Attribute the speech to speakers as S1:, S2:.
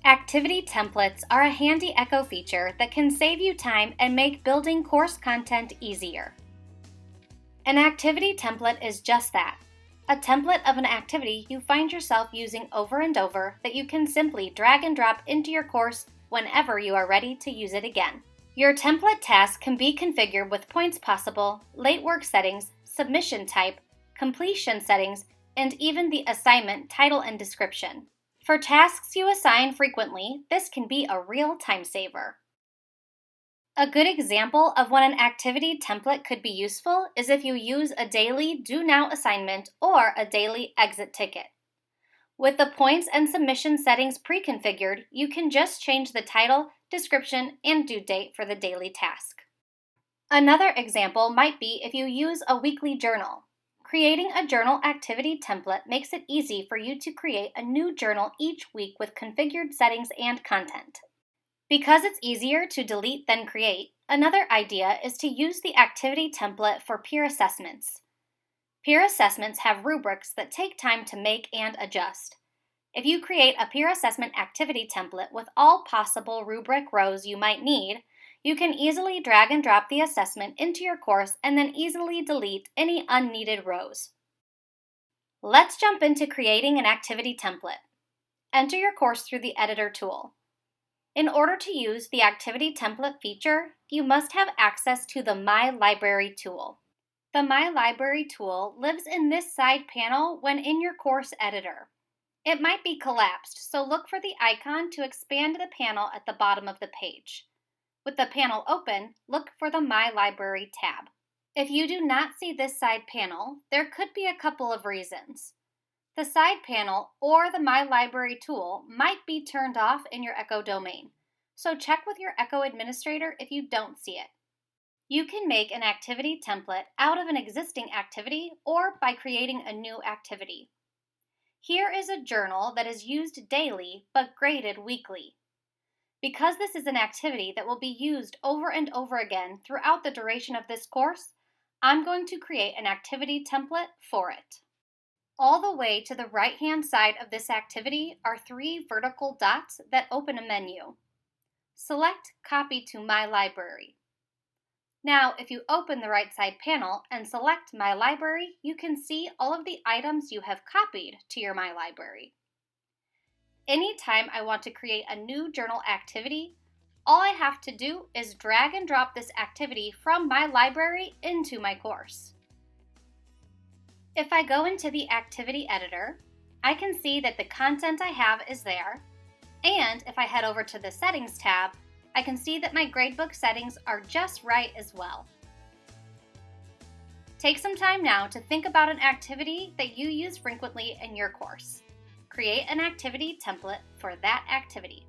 S1: Activity templates are a handy Echo feature that can save you time and make building course content easier. An activity template is just that, a template of an activity you find yourself using over and over that you can simply drag and drop into your course whenever you are ready to use it again. Your template task can be configured with points possible, late work settings, submission type, completion settings, and even the assignment title and description. For tasks you assign frequently, this can be a real time saver. A good example of when an activity template could be useful is if you use a daily Do Now assignment or a daily exit ticket. With the points and submission settings pre-configured, you can just change the title, description, and due date for the daily task. Another example might be if you use a weekly journal. Creating a journal activity template makes it easy for you to create a new journal each week with configured settings and content. Because it's easier to delete than create, another idea is to use the activity template for peer assessments. Peer assessments have rubrics that take time to make and adjust. If you create a peer assessment activity template with all possible rubric rows you might need, you can easily drag and drop the assessment into your course and then easily delete any unneeded rows. Let's jump into creating an activity template. Enter your course through the Editor tool. In order to use the activity template feature, you must have access to the My Library tool. The My Library tool lives in this side panel when in your course editor. It might be collapsed, so look for the icon to expand the panel at the bottom of the page. With the panel open, look for the My Library tab. If you do not see this side panel, there could be a couple of reasons. The side panel or the My Library tool might be turned off in your Echo domain, so check with your Echo administrator if you don't see it. You can make an activity template out of an existing activity or by creating a new activity. Here is a journal that is used daily but graded weekly. Because this is an activity that will be used over and over again throughout the duration of this course, I'm going to create an activity template for it. All the way to the right-hand side of this activity are 3 vertical dots that open a menu. Select Copy to My Library. Now, if you open the right side panel and select My Library, you can see all of the items you have copied to your My Library. Anytime I want to create a new journal activity, all I have to do is drag and drop this activity from My Library into my course. If I go into the activity editor, I can see that the content I have is there, and if I head over to the Settings tab, I can see that my gradebook settings are just right as well. Take some time now to think about an activity that you use frequently in your course. Create an activity template for that activity.